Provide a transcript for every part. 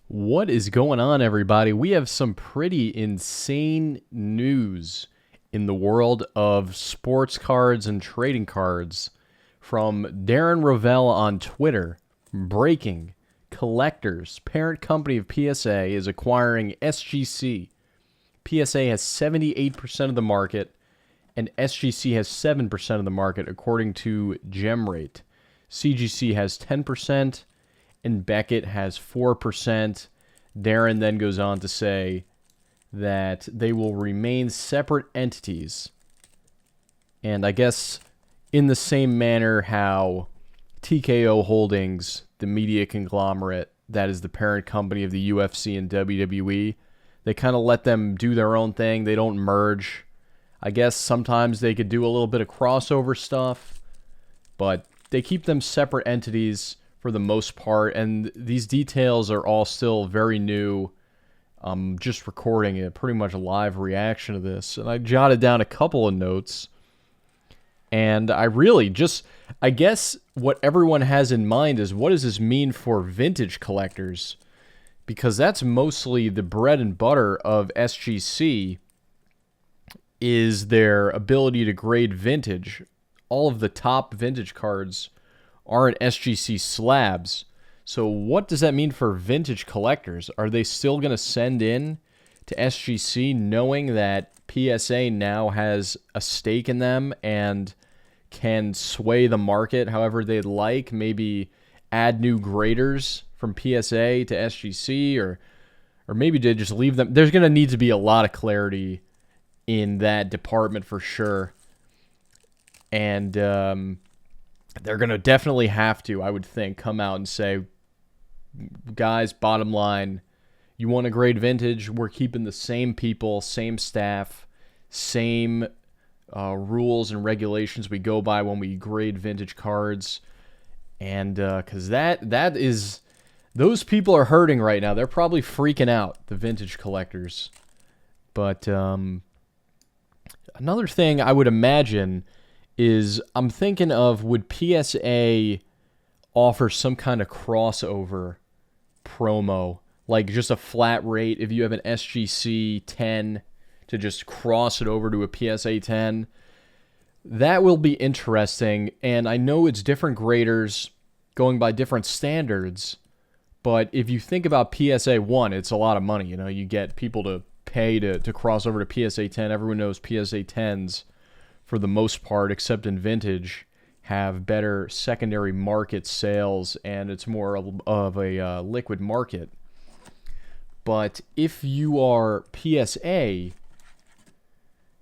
What is going on, everybody? We have some pretty insane news in the world of sports cards and trading cards from Darren Rovell on Twitter. Breaking: Collectors, parent company of PSA, is acquiring SGC. PSA has 78% of the market, and SGC has 7% of the market, according to GemRate. CGC has 10%, and Beckett has 4%. Darren then goes on to say that they will remain separate entities. And I guess in the same manner how TKO Holdings, the media conglomerate that is the parent company of the UFC and WWE, they kind of let them do their own thing. They don't merge. I guess sometimes they could do a little bit of crossover stuff, but they keep them separate entities for the most part, and these details are all still very new. I'm just recording a pretty much a live reaction to this, and I jotted down a couple of notes, and I guess what everyone has in mind is, what does this mean for vintage collectors? Because that's mostly the bread and butter of SGC, is their ability to grade vintage. All of the top vintage cards aren't SGC slabs. So what does that mean for vintage collectors? Are they still going to send in to SGC knowing that PSA now has a stake in them and can sway the market however they'd like? Maybe add new graders from PSA to SGC, or maybe to just leave them. There's going to need to be a lot of clarity in that department for sure. And they're going to definitely have to, I would think, come out and say, guys, bottom line, you want to grade vintage? We're keeping the same people, same staff, same rules and regulations we go by when we grade vintage cards. And because that is, those people are hurting right now. They're probably freaking out, the vintage collectors. But another thing I would imagine is, I'm thinking of, would PSA offer some kind of crossover promo, like just a flat rate if you have an SGC 10 to just cross it over to a PSA 10? That will be interesting, and I know it's different graders going by different standards, but if you think about PSA 1, it's a lot of money. You know, you get people to pay to cross over to PSA 10. Everyone knows PSA 10s, for the most part, except in vintage, have better secondary market sales, and it's more of a liquid market. But if you are PSA,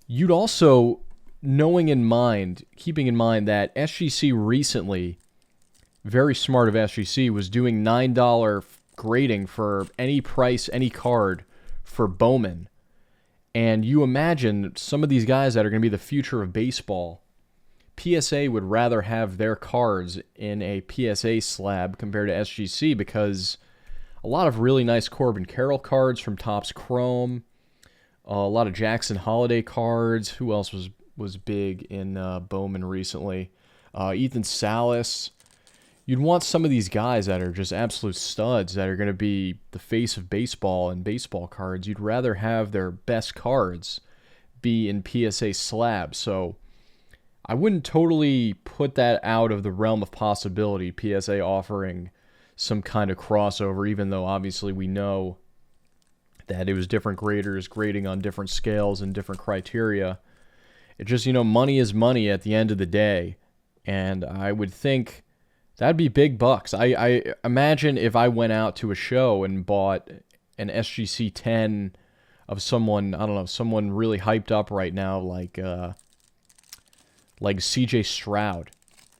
you'd also, keeping in mind that SGC recently, very smart of SGC, was doing $9 grading for any price, any card for Bowman. And you imagine some of these guys that are going to be the future of baseball, PSA would rather have their cards in a PSA slab compared to SGC, because a lot of really nice Corbin Carroll cards from Topps Chrome, a lot of Jackson Holiday cards. Who else was big in Bowman recently? Ethan Salas. You'd want some of these guys that are just absolute studs, that are going to be the face of baseball and baseball cards. You'd rather have their best cards be in PSA slabs. So I wouldn't totally put that out of the realm of possibility, PSA offering some kind of crossover, even though obviously we know that it was different graders grading on different scales and different criteria. It just, money is money at the end of the day. And I would think that'd be big bucks. I imagine if I went out to a show and bought an SGC 10 of someone, I don't know, someone really hyped up right now, like CJ Stroud,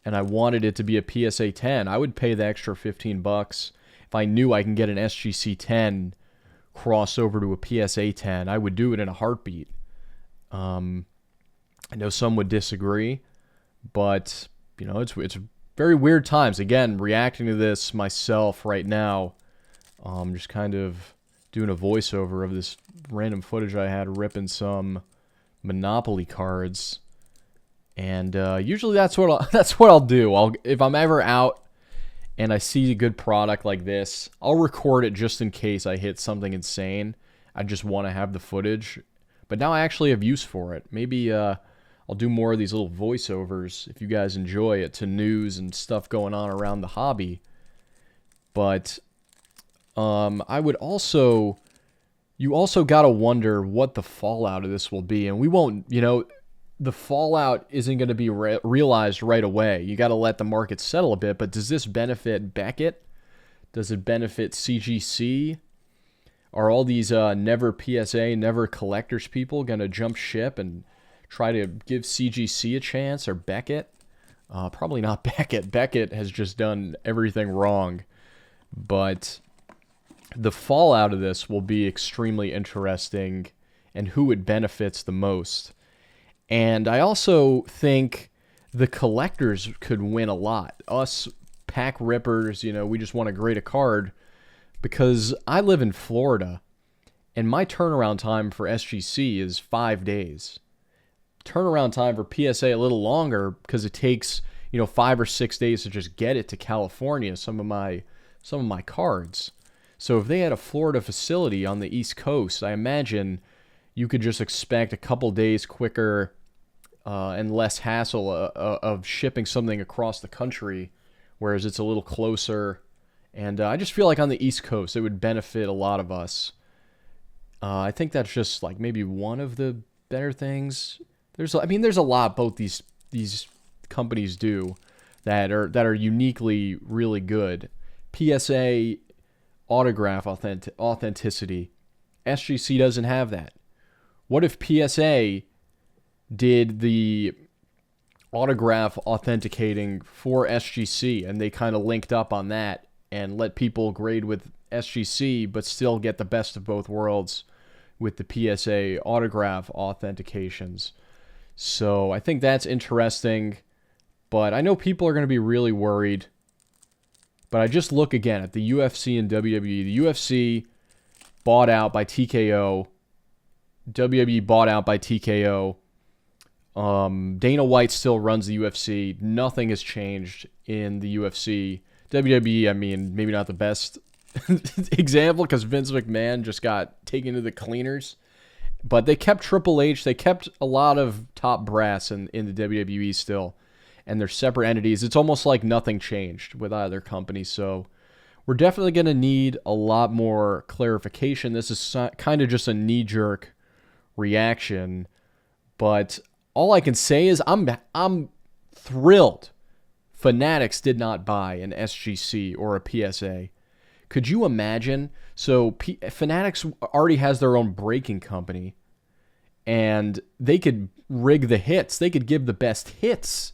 and I wanted it to be a PSA 10, I would pay the extra $15 if I knew I can get an SGC 10 cross over to a PSA 10. I would do it in a heartbeat. I know some would disagree, but it's very weird times. Again, reacting to this myself right now, just kind of doing a voiceover of this random footage I had ripping some Monopoly cards. And usually that's what I'll do. If I'm ever out and I see a good product like this, I'll record it just in case I hit something insane. I just want to have the footage. But now I actually have use for it. Maybe I'll do more of these little voiceovers if you guys enjoy it, to news and stuff going on around the hobby. But I would also... You also got to wonder what the fallout of this will be. And we won't, the fallout isn't going to be realized right away. You got to let the market settle a bit. But does this benefit Beckett? Does it benefit CGC? Are all these never PSA, never collectors people going to jump ship and try to give CGC a chance, or Beckett? Probably not Beckett. Beckett has just done everything wrong. But the fallout of this will be extremely interesting, and who it benefits the most. And I also think the collectors could win a lot. Us pack rippers, we just want to grade a card, because I live in Florida, and my turnaround time for SGC is 5 days. Turnaround time for PSA a little longer, because it takes 5 or 6 days to just get it to California. Some of my cards. So if they had a Florida facility on the East Coast, I imagine you could just expect a couple days quicker and less hassle of shipping something across the country, whereas it's a little closer. And I just feel like on the East Coast, it would benefit a lot of us. I think that's just like maybe one of the better things. There's a lot both these companies do that are uniquely really good. PSA autograph authenticity. SGC doesn't have that. What if PSA did the autograph authenticating for SGC, and they kind of linked up on that and let people grade with SGC but still get the best of both worlds with the PSA autograph authentications? So I think that's interesting, but I know people are going to be really worried. But I just look again at the UFC and WWE. The UFC bought out by TKO. WWE bought out by TKO. Dana White still runs the UFC. Nothing has changed in the UFC. WWE, maybe not the best example, because Vince McMahon just got taken to the cleaners. But they kept Triple H. They kept a lot of top brass in the WWE still. And they're separate entities. It's almost like nothing changed with either company. So we're definitely going to need a lot more clarification. This is kind of just a knee-jerk reaction. But all I can say is I'm thrilled Fanatics did not buy an SGC or a PSA. Could you imagine? So Fanatics already has their own breaking company, and they could rig the hits. They could give the best hits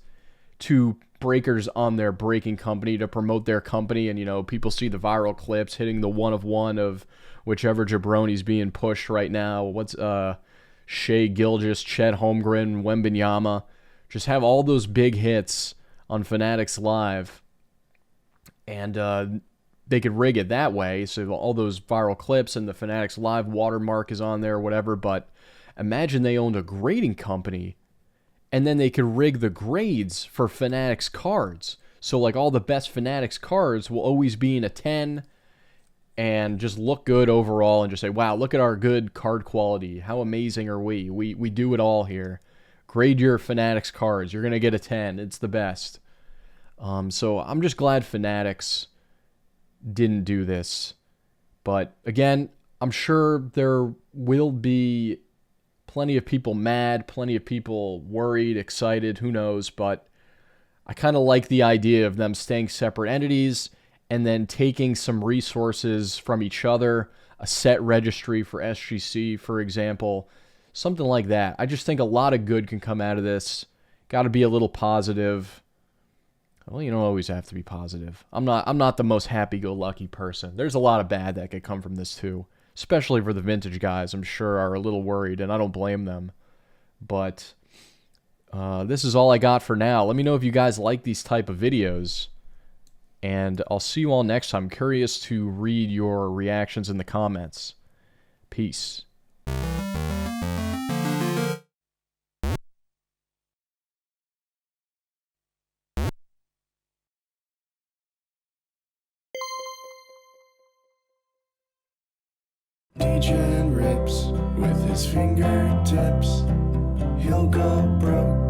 to breakers on their breaking company to promote their company. And, people see the viral clips hitting the 1-of-1 of whichever jabroni's being pushed right now. What's Shea Gilgeous, Chet Holmgren, Wembenyama. Just have all those big hits on Fanatics Live. And they could rig it that way. So all those viral clips and the Fanatics Live watermark is on there or whatever. But imagine they owned a grading company, and then they could rig the grades for Fanatics cards. So like all the best Fanatics cards will always be in a 10 and just look good overall, and just say, wow, look at our good card quality. How amazing are we? We do it all here. Grade your Fanatics cards. You're going to get a 10. It's the best. So I'm just glad Fanatics didn't do this. But again, I'm sure there will be plenty of people mad, plenty of people worried, excited, who knows, but I kind of like the idea of them staying separate entities and then taking some resources from each other, a set registry for SGC, for example, something like that. I just think a lot of good can come out of this. Got to be a little positive. Well, you don't always have to be positive. I'm not the most happy-go-lucky person. There's a lot of bad that could come from this too. Especially for the vintage guys, I'm sure are a little worried, and I don't blame them. But this is all I got for now. Let me know if you guys like these type of videos, and I'll see you all next time. I'm curious to read your reactions in the comments. Peace. Degen Rips with his fingertips. He'll go broke